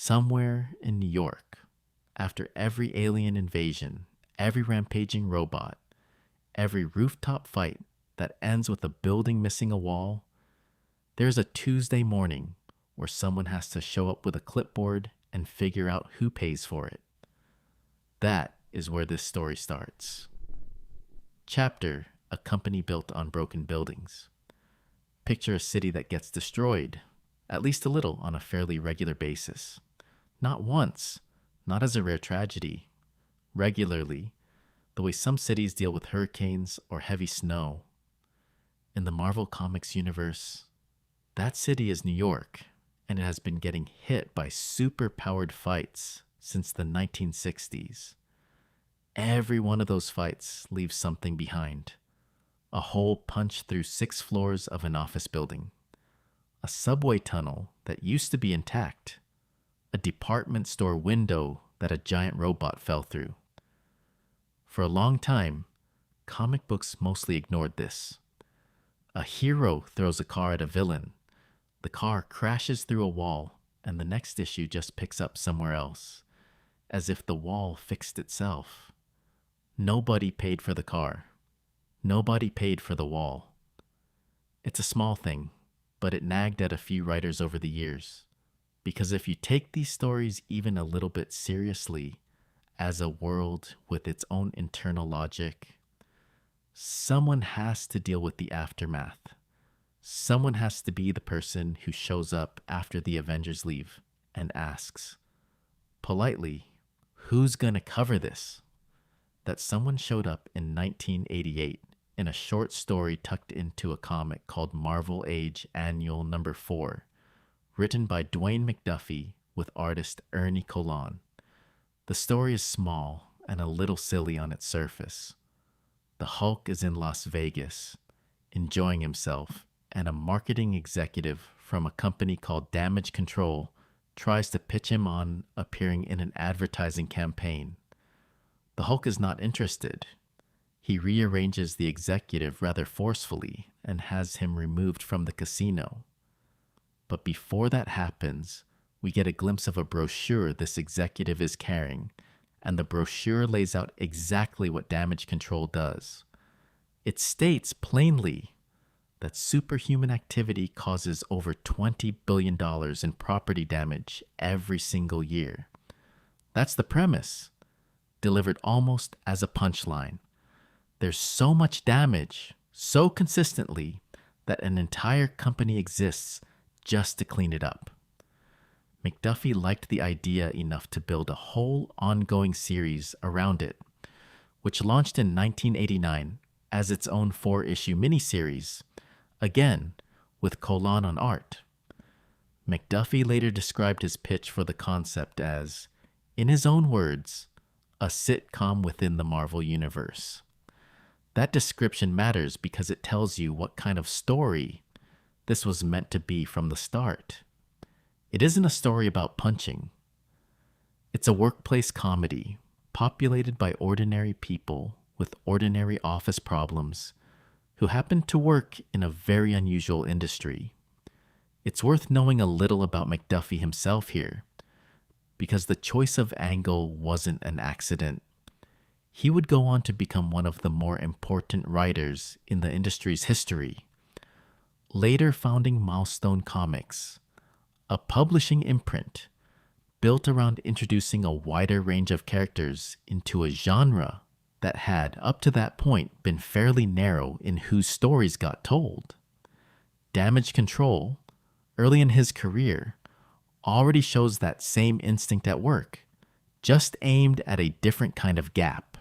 Somewhere in New York, after every alien invasion, every rampaging robot, every rooftop fight that ends with a building missing a wall, there's a Tuesday morning where someone has to show up with a clipboard and figure out who pays for it. That is where this story starts. Chapter: A company built on broken buildings. Picture a city that gets destroyed, at least a little on a fairly regular basis. Not once, not as a rare tragedy. Regularly, the way some cities deal with hurricanes or heavy snow. In the Marvel Comics universe, that city is New York, and it has been getting hit by super-powered fights since the 1960s. Every one of those fights leaves something behind. A hole punched through 6 floors of an office building. A subway tunnel that used to be intact. A department store window that a giant robot fell through. For a long time, comic books mostly ignored this. A hero throws a car at a villain. The car crashes through a wall, and the next issue just picks up somewhere else, as if the wall fixed itself. Nobody paid for the car. Nobody paid for the wall. It's a small thing, but it nagged at a few writers over the years. Because if you take these stories even a little bit seriously, as a world with its own internal logic, someone has to deal with the aftermath. Someone has to be the person who shows up after the Avengers leave and asks, politely, who's gonna cover this? That someone showed up in 1988 in a short story tucked into a comic called Marvel Age Annual Number 4, written by Dwayne McDuffie with artist Ernie Colon. The story is small and a little silly on its surface. The Hulk is in Las Vegas, enjoying himself, and a marketing executive from a company called Damage Control tries to pitch him on appearing in an advertising campaign. The Hulk is not interested. He rearranges the executive rather forcefully and has him removed from the casino. But before that happens, we get a glimpse of a brochure this executive is carrying, and the brochure lays out exactly what Damage Control does. It states plainly that superhuman activity causes over $20 billion in property damage every single year. That's the premise, delivered almost as a punchline. There's so much damage, so consistently, that an entire company exists just to clean it up. McDuffie liked the idea enough to build a whole ongoing series around it, which launched in 1989 as its own 4-issue miniseries, again with Colon on art. McDuffie later described his pitch for the concept as, in his own words, a sitcom within the Marvel Universe. That description matters because it tells you what kind of story this was meant to be from the start. It isn't a story about punching. It's a workplace comedy populated by ordinary people with ordinary office problems who happen to work in a very unusual industry. It's worth knowing a little about McDuffie himself here, because the choice of angle wasn't an accident. He would go on to become one of the more important writers in the industry's history, later founding Milestone Comics, a publishing imprint built around introducing a wider range of characters into a genre that had, up to that point, been fairly narrow in whose stories got told. Damage Control, early in his career, already shows that same instinct at work, just aimed at a different kind of gap.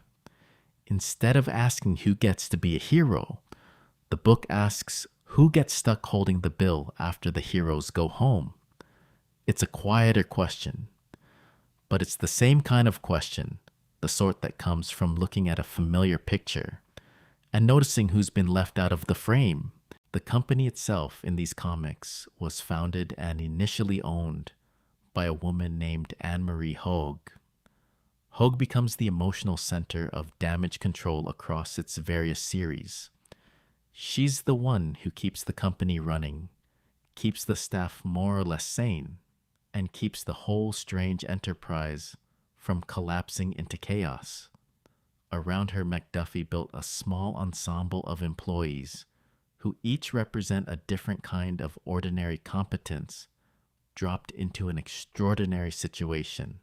Instead of asking who gets to be a hero, the book asks who gets stuck holding the bill after the heroes go home. It's a quieter question, but it's the same kind of question, the sort that comes from looking at a familiar picture and noticing who's been left out of the frame. The company itself in these comics was founded and initially owned by a woman named Anne-Marie Hogue. Hogue becomes the emotional center of Damage Control across its various series. She's the one who keeps the company running, keeps the staff more or less sane, and keeps the whole strange enterprise from collapsing into chaos. Around her, McDuffie built a small ensemble of employees who each represent a different kind of ordinary competence dropped into an extraordinary situation.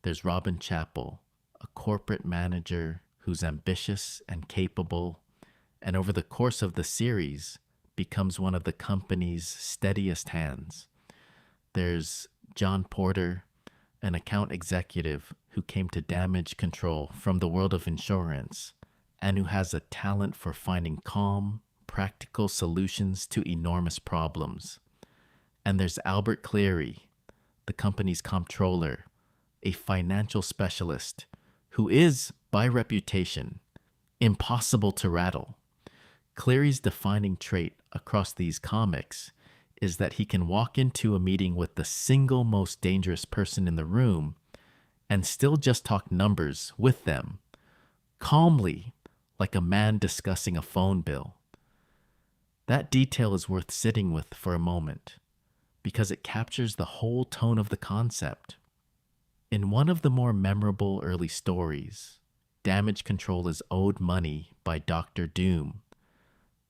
There's Robin Chapel, a corporate manager who's ambitious and capable, and over the course of the series becomes one of the company's steadiest hands. There's John Porter, an account executive who came to damage control from the world of insurance and who has a talent for finding calm, practical solutions to enormous problems. And there's Albert Cleary, the company's comptroller, a financial specialist who is, by reputation, impossible to rattle. Cleary's defining trait across these comics is that he can walk into a meeting with the single most dangerous person in the room and still just talk numbers with them, calmly, like a man discussing a phone bill. That detail is worth sitting with for a moment, because it captures the whole tone of the concept. In one of the more memorable early stories, damage control is owed money by Dr. Doom,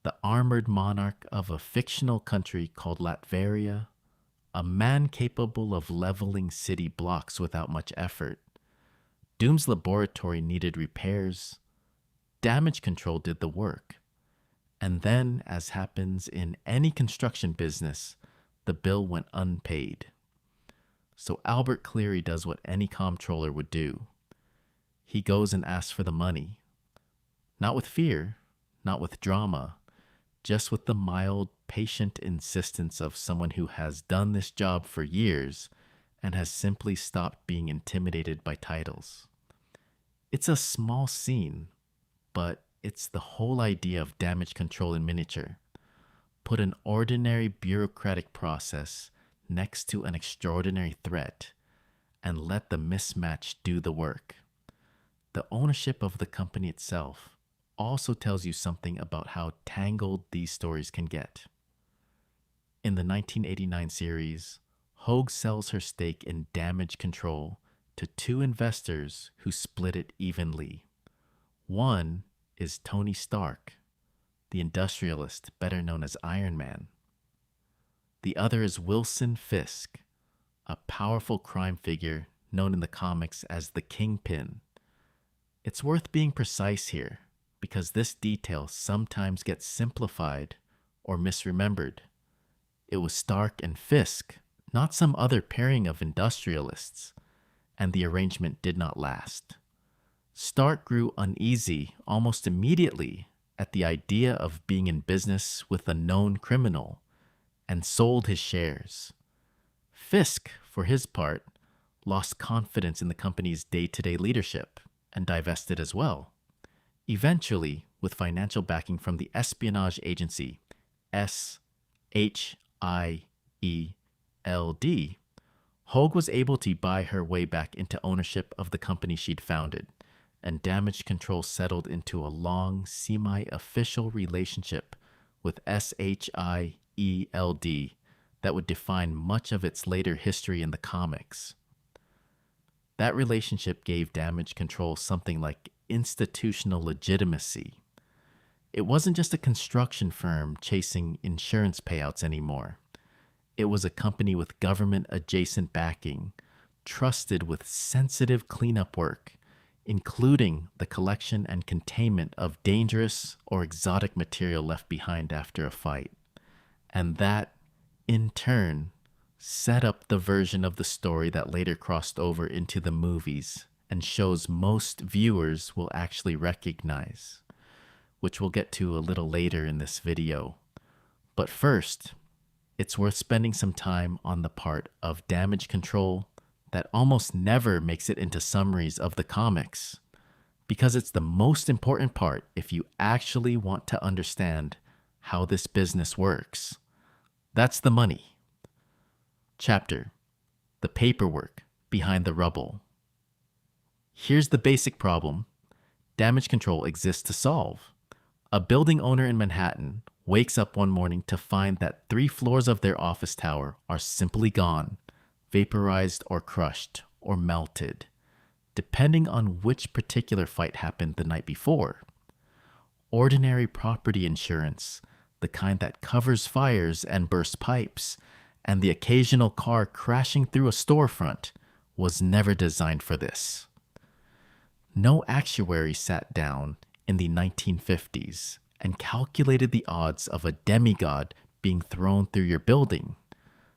the armored monarch of a fictional country called Latveria, a man capable of leveling city blocks without much effort. Doom's laboratory needed repairs. Damage control did the work. And then, as happens in any construction business, the bill went unpaid. So Albert Cleary does what any comptroller would do. He goes and asks for the money. Not with fear, not with drama, just with the mild, patient insistence of someone who has done this job for years and has simply stopped being intimidated by titles. It's a small scene, but it's the whole idea of damage control in miniature. Put an ordinary bureaucratic process next to an extraordinary threat and let the mismatch do the work. The ownership of the company itself also tells you something about how tangled these stories can get. In the 1989 series, Hogue sells her stake in damage control to two investors who split it evenly. One is Tony Stark, the industrialist better known as Iron Man. The other is Wilson Fisk, a powerful crime figure known in the comics as the Kingpin. It's worth being precise here, because this detail sometimes gets simplified or misremembered. It was Stark and Fisk, not some other pairing of industrialists, and the arrangement did not last. Stark grew uneasy almost immediately at the idea of being in business with a known criminal and sold his shares. Fisk, for his part, lost confidence in the company's day-to-day leadership and divested as well. Eventually, with financial backing from the espionage agency S.H.I.E.L.D, Hogue was able to buy her way back into ownership of the company she'd founded, and damage control settled into a long, semi-official relationship with S.H.I.E.L.D that would define much of its later history in the comics. That relationship gave damage control something like institutional legitimacy. It wasn't just a construction firm chasing insurance payouts anymore. It was a company with government-adjacent backing, trusted with sensitive cleanup work, including the collection and containment of dangerous or exotic material left behind after a fight. And that, in turn, set up the version of the story that later crossed over into the movies and shows most viewers will actually recognize, which we'll get to a little later in this video. But first, it's worth spending some time on the part of damage control that almost never makes it into summaries of the comics, because it's the most important part if you actually want to understand how this business works. That's the money. Chapter: The paperwork behind the rubble. Here's the basic problem damage control exists to solve. A building owner in Manhattan wakes up one morning to find that 3 floors of their office tower are simply gone, vaporized or crushed or melted, depending on which particular fight happened the night before. Ordinary property insurance, the kind that covers fires and burst pipes, and the occasional car crashing through a storefront, was never designed for this. No actuary sat down in the 1950s and calculated the odds of a demigod being thrown through your building.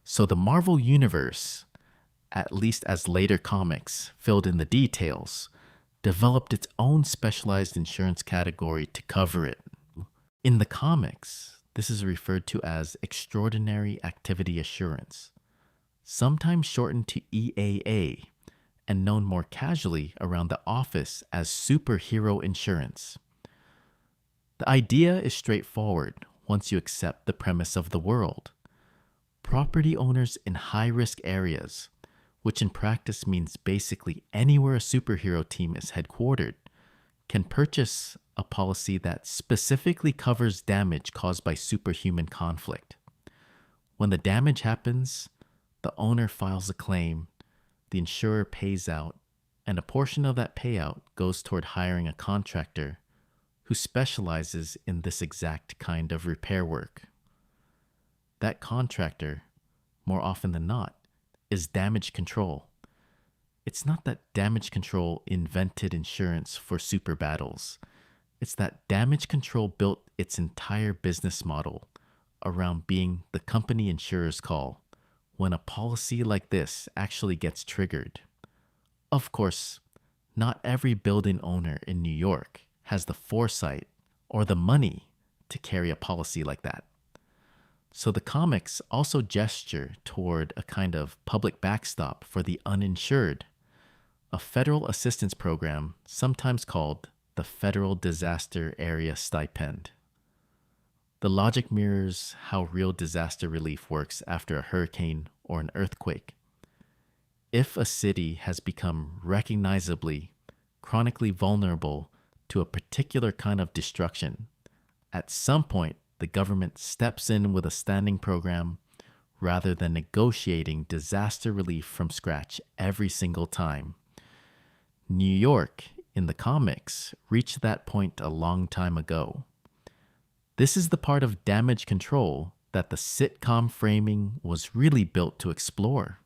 So the Marvel Universe, at least as later comics filled in the details, developed its own specialized insurance category to cover it. In the comics, this is referred to as Extraordinary Activity Assurance, sometimes shortened to EAA, and known more casually around the office as superhero insurance. The idea is straightforward once you accept the premise of the world. Property owners in high-risk areas, which in practice means basically anywhere a superhero team is headquartered, can purchase a policy that specifically covers damage caused by superhuman conflict. When the damage happens, the owner files a claim, the insurer pays out, and a portion of that payout goes toward hiring a contractor who specializes in this exact kind of repair work. That contractor, more often than not, is damage control. It's not that damage control invented insurance for super battles. It's that damage control built its entire business model around being the company insurers call when a policy like this actually gets triggered. Of course, not every building owner in New York has the foresight or the money to carry a policy like that. So the comics also gesture toward a kind of public backstop for the uninsured, a federal assistance program sometimes called the Federal Disaster Area Stipend. The logic mirrors how real disaster relief works after a hurricane or an earthquake. If a city has become recognizably, chronically vulnerable to a particular kind of destruction, at some point the government steps in with a standing program rather than negotiating disaster relief from scratch every single time. New York, in the comics, reached that point a long time ago. This is the part of damage control that the sitcom framing was really built to explore.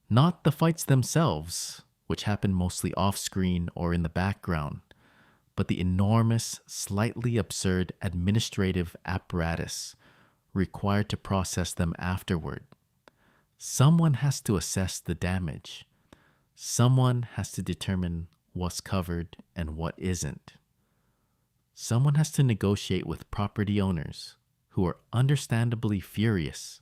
Not the fights themselves, which happen mostly off-screen or in the background, but the enormous, slightly absurd administrative apparatus required to process them afterward. Someone has to assess the damage. Someone has to determine what's covered and what isn't. Someone has to negotiate with property owners who are understandably furious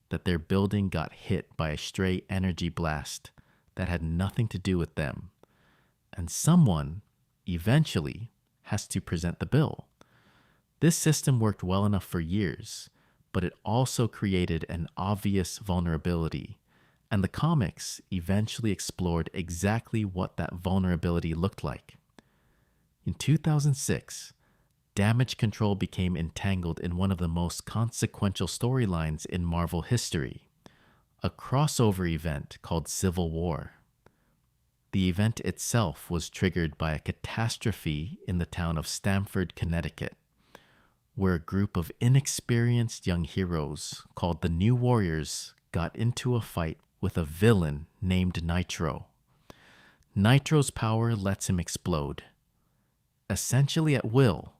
that their building got hit by a stray energy blast that had nothing to do with them. And someone, eventually, has to present the bill. This system worked well enough for years, but it also created an obvious vulnerability, and the comics eventually explored exactly what that vulnerability looked like. In 2006, damage control became entangled in one of the most consequential storylines in Marvel history, a crossover event called Civil War. The event itself was triggered by a catastrophe in the town of Stamford, Connecticut, where a group of inexperienced young heroes called the New Warriors got into a fight with a villain named Nitro. Nitro's power lets him explode, essentially at will,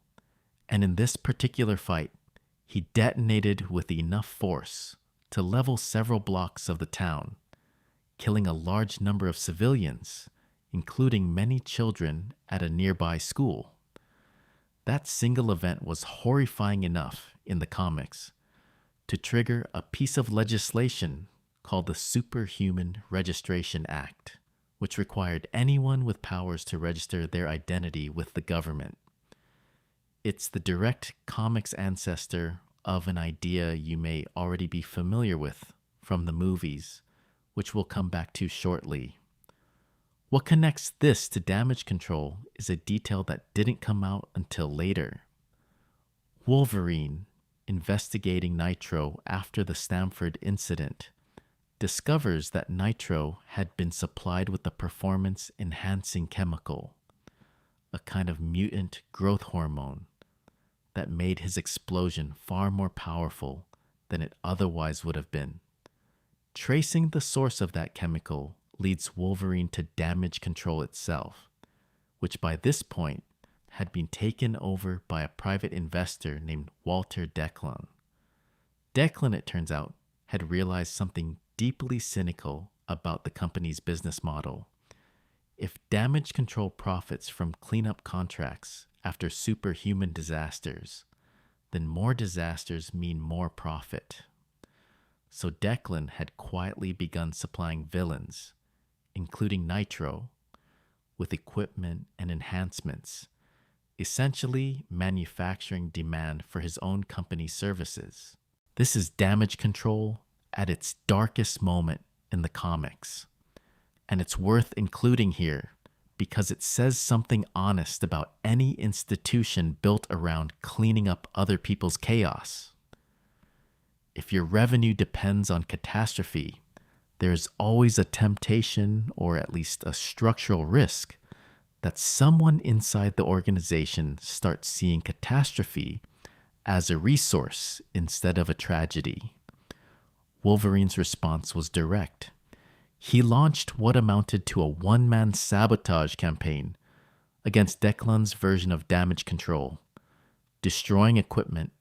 and in this particular fight, he detonated with enough force to level several blocks of the town, killing a large number of civilians, including many children at a nearby school. That single event was horrifying enough in the comics to trigger a piece of legislation called the Superhuman Registration Act, which required anyone with powers to register their identity with the government. It's the direct comics ancestor of an idea you may already be familiar with from the movies, which we'll come back to shortly. What connects this to damage control is a detail that didn't come out until later. Wolverine, investigating Nitro after the Stamford incident, discovers that Nitro had been supplied with a performance-enhancing chemical, a kind of mutant growth hormone that made his explosion far more powerful than it otherwise would have been. Tracing the source of that chemical leads Wolverine to Damage Control itself, which by this point had been taken over by a private investor named Walter Declan. Declan, it turns out, had realized something deeply cynical about the company's business model. If Damage Control profits from cleanup contracts after superhuman disasters, then more disasters mean more profit. So Declan had quietly begun supplying villains, including Nitro, with equipment and enhancements, essentially manufacturing demand for his own company's services. This is Damage Control at its darkest moment in the comics. And it's worth including here because it says something honest about any institution built around cleaning up other people's chaos. If your revenue depends on catastrophe, there is always a temptation, or at least a structural risk, that someone inside the organization starts seeing catastrophe as a resource instead of a tragedy. Wolverine's response was direct. He launched what amounted to a one-man sabotage campaign against Declan's version of Damage Control, destroying equipment,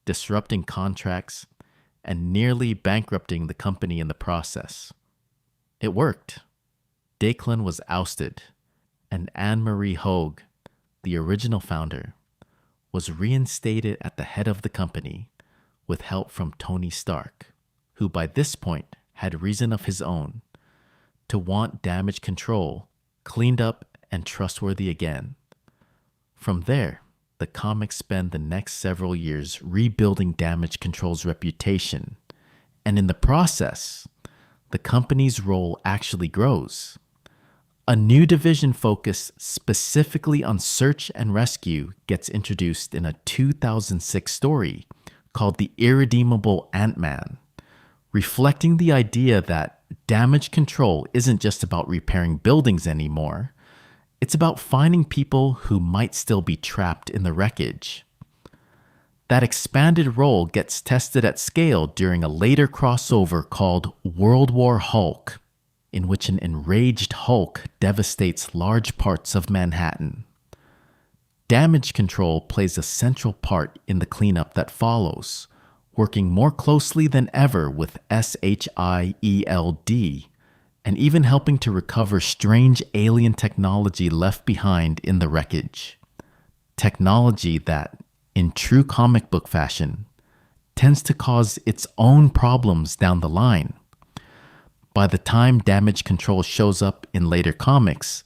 disrupting contracts, and nearly bankrupting the company in the process. It worked. Declan was ousted, and Anne-Marie Hogue, the original founder, was reinstated at the head of the company with help from Tony Stark, who by this point had reason of his own to want Damage Control cleaned up and trustworthy again. From there, the comics spend the next several years rebuilding Damage Control's reputation, and in the process, the company's role actually grows. A new division focused specifically on search and rescue gets introduced in a 2006 story called The Irredeemable Ant-Man, reflecting the idea that Damage Control isn't just about repairing buildings anymore. It's about finding people who might still be trapped in the wreckage. That expanded role gets tested at scale during a later crossover called World War Hulk, in which an enraged Hulk devastates large parts of Manhattan. Damage Control plays a central part in the cleanup that follows, working more closely than ever with S.H.I.E.L.D, and even helping to recover strange alien technology left behind in the wreckage. Technology that, in true comic book fashion, tends to cause its own problems down the line. By the time Damage Control shows up in later comics,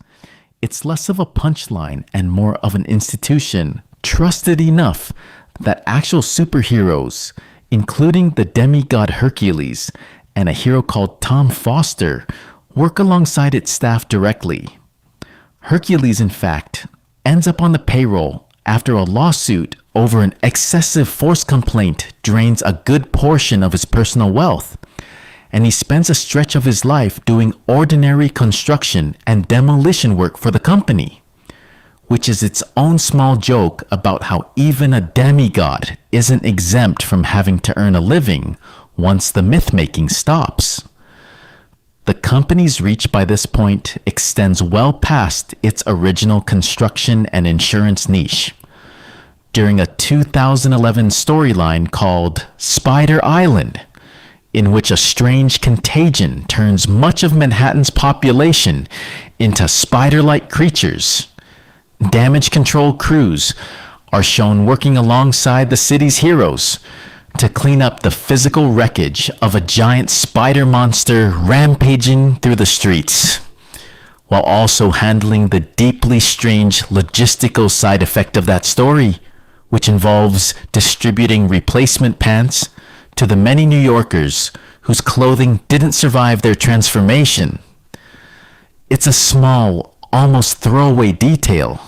it's less of a punchline and more of an institution trusted enough that actual superheroes, including the demigod Hercules and a hero called Tom Foster, work alongside its staff directly. Hercules, in fact, ends up on the payroll after a lawsuit over an excessive force complaint drains a good portion of his personal wealth, and he spends a stretch of his life doing ordinary construction and demolition work for the company, which is its own small joke about how even a demigod isn't exempt from having to earn a living once the myth-making stops. The company's reach by this point extends well past its original construction and insurance niche. During a 2011 storyline called Spider Island, in which a strange contagion turns much of Manhattan's population into spider-like creatures, Damage Control crews are shown working alongside the city's heroes to clean up the physical wreckage of a giant spider monster rampaging through the streets, while also handling the deeply strange logistical side effect of that story, which involves distributing replacement pants to the many New Yorkers whose clothing didn't survive their transformation. It's a small, almost throwaway detail,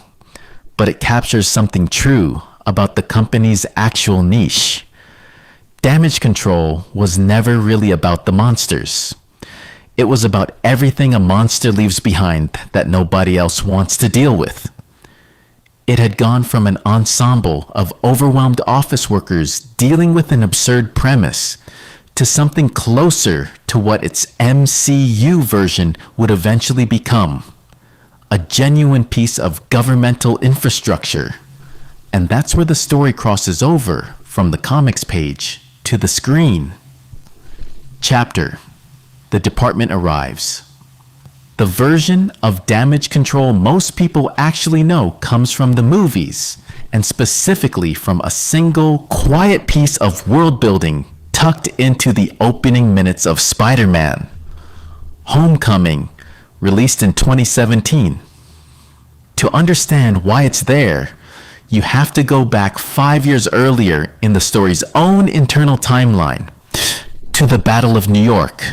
but it captures something true about the company's actual niche. Damage Control was never really about the monsters. It was about everything a monster leaves behind that nobody else wants to deal with. It had gone from an ensemble of overwhelmed office workers dealing with an absurd premise to something closer to what its MCU version would eventually become, a genuine piece of governmental infrastructure. And that's where the story crosses over from the comics page to the screen. Chapter: The Department Arrives. The version of damage control most people actually know comes from the movies, and specifically from a single, quiet piece of world building tucked into the opening minutes of Spider-Man: Homecoming, released in 2017. To understand why it's there, you have to go back 5 years earlier in the story's own internal timeline, to the Battle of New York.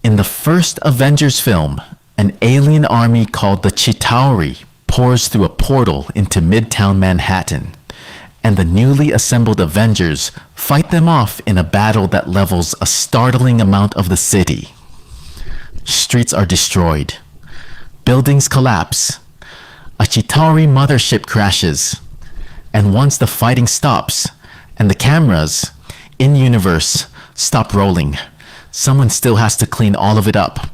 In the first Avengers film, an alien army called the Chitauri pours through a portal into Midtown Manhattan, and the newly assembled Avengers fight them off in a battle that levels a startling amount of the city. Streets are destroyed. Buildings collapse. A Chitauri mothership crashes. And once the fighting stops, and the cameras, in-universe, stop rolling, someone still has to clean all of it up.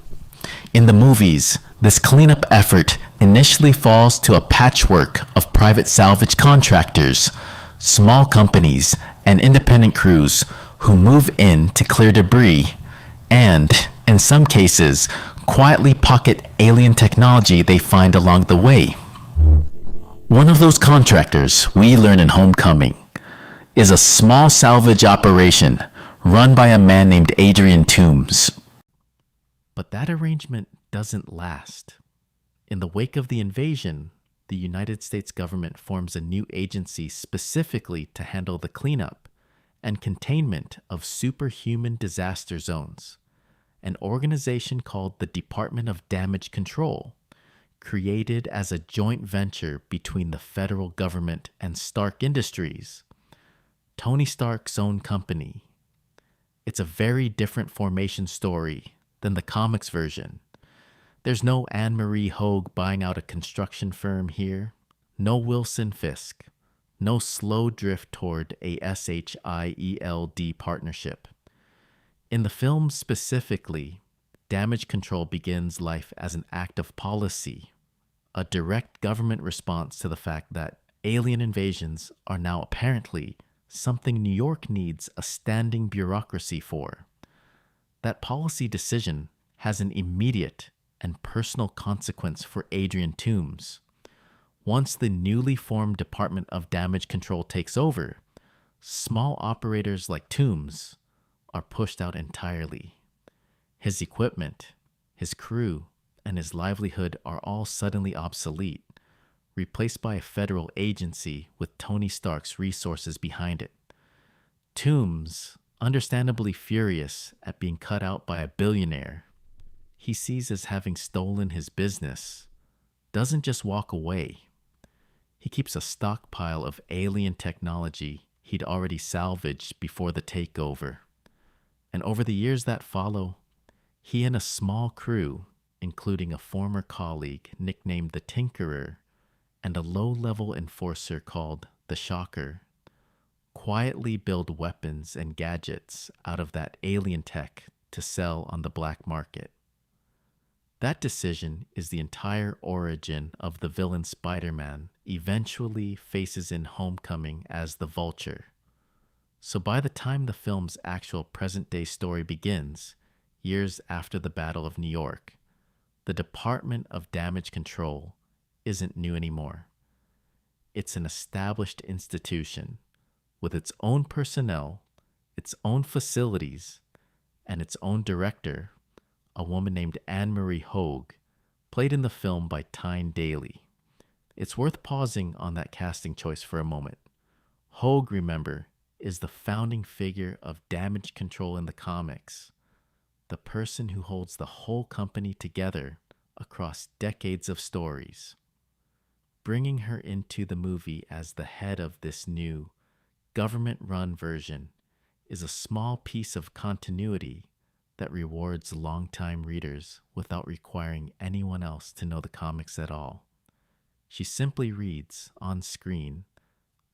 In the movies, this cleanup effort initially falls to a patchwork of private salvage contractors, small companies, and independent crews who move in to clear debris and, in some cases, quietly pocket alien technology they find along the way. One of those contractors, we learn in Homecoming, is a small salvage operation run by a man named Adrian Toomes. But that arrangement doesn't last. In the wake of the invasion, the United States government forms a new agency specifically to handle the cleanup and containment of superhuman disaster zones, an organization called the Department of Damage Control, created as a joint venture between the federal government and Stark Industries, Tony Stark's own company. It's a very different formation story than the comics version. There's no Anne Marie Hogue buying out a construction firm here, no Wilson Fisk, no slow drift toward a S.H.I.E.L.D partnership. In the film specifically, damage control begins life as an act of policy, a direct government response to the fact that alien invasions are now apparently something New York needs a standing bureaucracy for. That policy decision has an immediate and personal consequence for Adrian Toomes. Once the newly formed Department of Damage Control takes over, small operators like Toomes are pushed out entirely. His equipment, his crew, and his livelihood are all suddenly obsolete, replaced by a federal agency with Tony Stark's resources behind it. Toomes, understandably furious at being cut out by a billionaire he sees as having stolen his business, doesn't just walk away. He keeps a stockpile of alien technology he'd already salvaged before the takeover. And over the years that follow, he and a small crew, including a former colleague nicknamed the Tinkerer and a low-level enforcer called the Shocker, quietly build weapons and gadgets out of that alien tech to sell on the black market. That decision is the entire origin of the villain Spider-Man eventually faces in Homecoming as the Vulture. So by the time the film's actual present-day story begins, years after the Battle of New York, the Department of Damage Control isn't new anymore. It's an established institution with its own personnel, its own facilities, and its own director, a woman named Anne Marie Hogue, played in the film by Tyne Daly. It's worth pausing on that casting choice for a moment. Hogue, remember, is the founding figure of damage control in the comics, the person who holds the whole company together across decades of stories. Bringing her into the movie as the head of this new, government-run version is a small piece of continuity that rewards longtime readers without requiring anyone else to know the comics at all. She simply reads on screen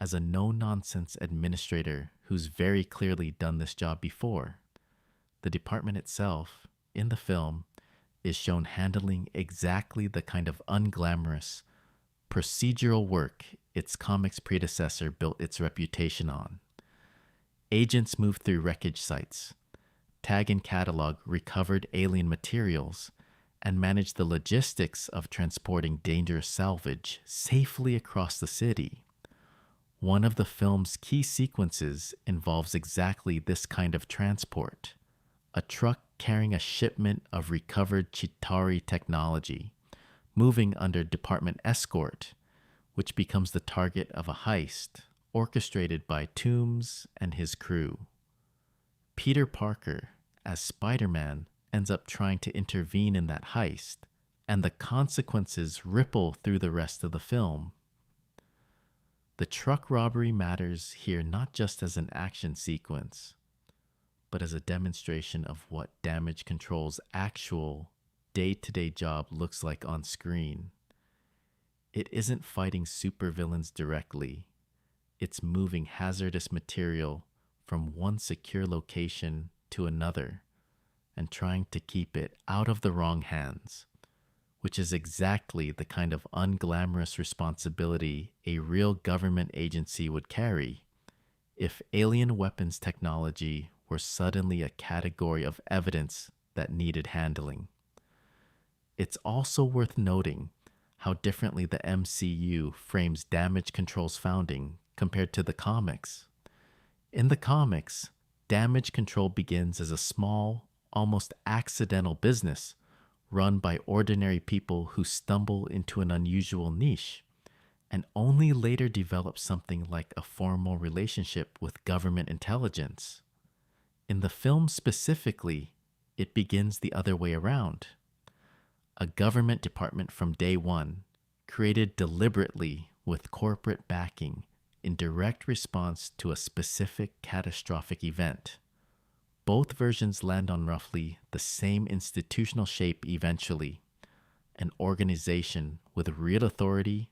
as a no-nonsense administrator who's very clearly done this job before. The department itself, in the film, is shown handling exactly the kind of unglamorous, procedural work its comics predecessor built its reputation on. Agents move through wreckage sites, tag and catalog recovered alien materials, and manage the logistics of transporting dangerous salvage safely across the city. One of the film's key sequences involves exactly this kind of transport. A truck carrying a shipment of recovered Chitauri technology, moving under department escort, which becomes the target of a heist orchestrated by Toombs and his crew. Peter Parker, as Spider-Man, ends up trying to intervene in that heist, and the consequences ripple through the rest of the film. The truck robbery matters here not just as an action sequence, but as a demonstration of what Damage Control's actual day-to-day job looks like on screen. It isn't fighting supervillains directly. It's moving hazardous material from one secure location to another and trying to keep it out of the wrong hands, which is exactly the kind of unglamorous responsibility a real government agency would carry if alien weapons technology were suddenly a category of evidence that needed handling. It's also worth noting how differently the MCU frames Damage Control's founding compared to the comics. In the comics, Damage Control begins as a small, almost accidental business run by ordinary people who stumble into an unusual niche and only later develop something like a formal relationship with government intelligence. In the film specifically, it begins the other way around. A government department from day one, created deliberately with corporate backing in direct response to a specific catastrophic event. Both versions land on roughly the same institutional shape eventually, an organization with real authority,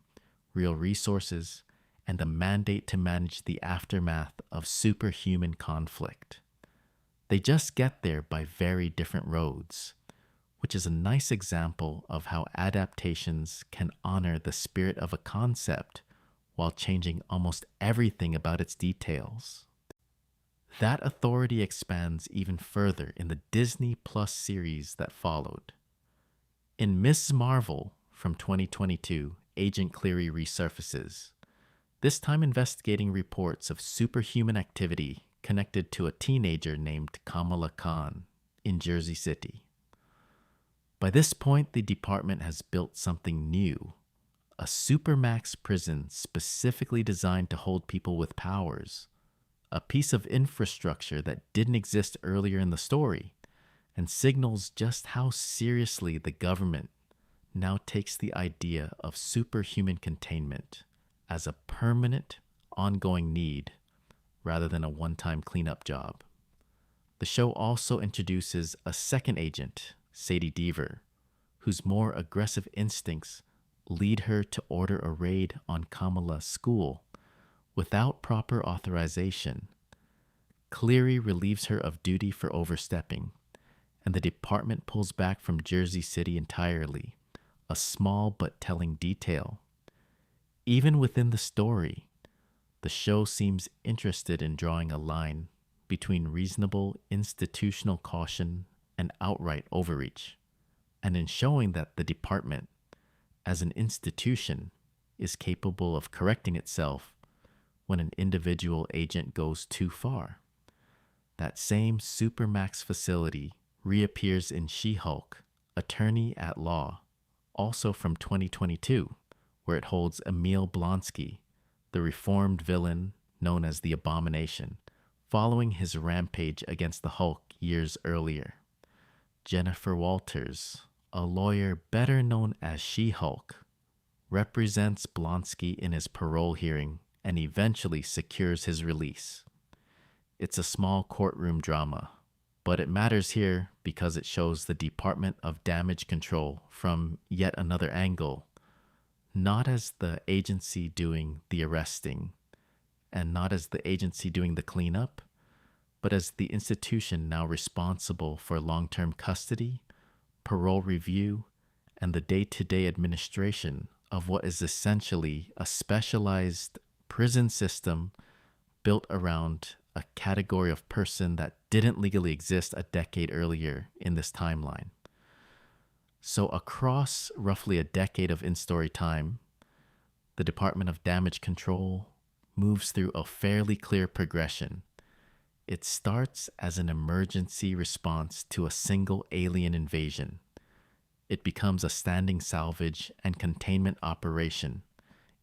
real resources, and a mandate to manage the aftermath of superhuman conflict. They just get there by very different roads, which is a nice example of how adaptations can honor the spirit of a concept while changing almost everything about its details. That authority expands even further in the Disney Plus series that followed. In Ms. Marvel from 2022, Agent Cleary resurfaces, this time investigating reports of superhuman activity connected to a teenager named Kamala Khan in Jersey City. By this point, the department has built something new, a supermax prison specifically designed to hold people with powers, a piece of infrastructure that didn't exist earlier in the story, and signals just how seriously the government now takes the idea of superhuman containment as a permanent, ongoing need rather than a one-time cleanup job. The show also introduces a second agent, Sadie Deaver, whose more aggressive instincts lead her to order a raid on Kamala's school without proper authorization. Cleary relieves her of duty for overstepping, and the department pulls back from Jersey City entirely, a small but telling detail. Even within the story, the show seems interested in drawing a line between reasonable institutional caution and outright overreach, and in showing that the department, as an institution, is capable of correcting itself when an individual agent goes too far. That same supermax facility reappears in She-Hulk, Attorney at Law, also from 2022, where it holds Emil Blonsky, the reformed villain known as the Abomination, following his rampage against the Hulk years earlier. Jennifer Walters, a lawyer better known as She-Hulk, represents Blonsky in his parole hearing and eventually secures his release. It's a small courtroom drama, But it matters here because it shows the Department of Damage Control from yet another angle, not as the agency doing the arresting and not as the agency doing the cleanup, but as the institution now responsible for long-term custody, parole review, and the day-to-day administration of what is essentially a specialized prison system built around a category of person that didn't legally exist a decade earlier in this timeline. So across roughly a decade of in-story time, the Department of Damage Control moves through a fairly clear progression. It starts as an emergency response to a single alien invasion. It becomes a standing salvage and containment operation.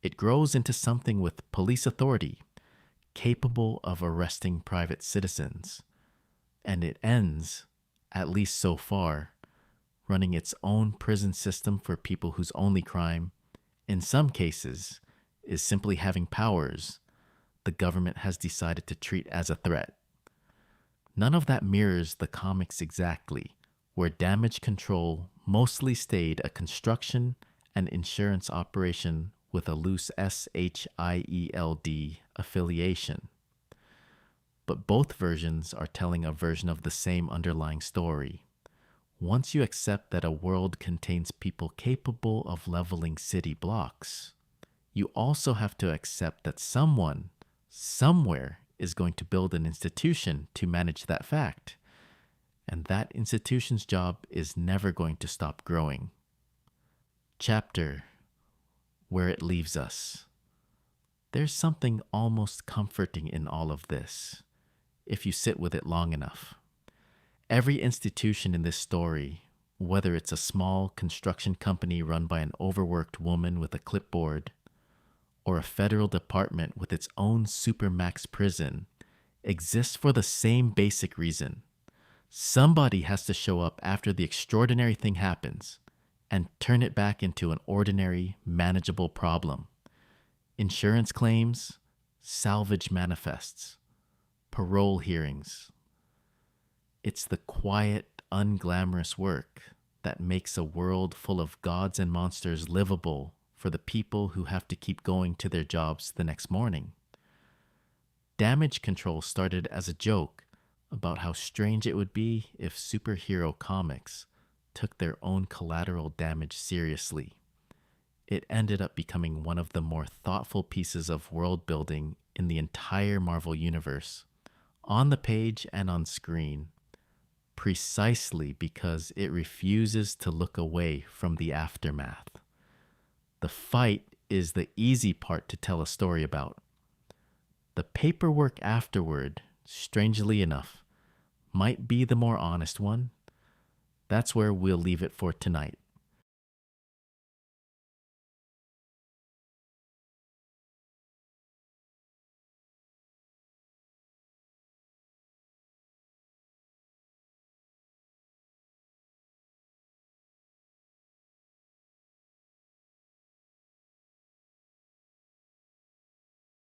It grows into something with police authority, capable of arresting private citizens. And it ends, at least so far, running its own prison system for people whose only crime, in some cases, is simply having powers the government has decided to treat as a threat. None of that mirrors the comics exactly, where damage control mostly stayed a construction and insurance operation with a loose S.H.I.E.L.D affiliation. But both versions are telling a version of the same underlying story. Once you accept that a world contains people capable of leveling city blocks, you also have to accept that someone, somewhere, is going to build an institution to manage that fact. And that institution's job is never going to stop growing. Chapter: Where It Leaves Us. There's something almost comforting in all of this, if you sit with it long enough. Every institution in this story, whether it's a small construction company run by an overworked woman with a clipboard, or a federal department with its own supermax prison, exists for the same basic reason. Somebody has to show up after the extraordinary thing happens and turn it back into an ordinary, manageable problem. Insurance claims, salvage manifests, parole hearings. It's the quiet, unglamorous work that makes a world full of gods and monsters livable for the people who have to keep going to their jobs the next morning. Damage control started as a joke about how strange it would be if superhero comics took their own collateral damage seriously. It ended up becoming one of the more thoughtful pieces of world building in the entire Marvel universe, on the page and on screen, precisely because it refuses to look away from the aftermath. The fight is the easy part to tell a story about. The paperwork afterward, strangely enough, might be the more honest one. That's where we'll leave it for tonight.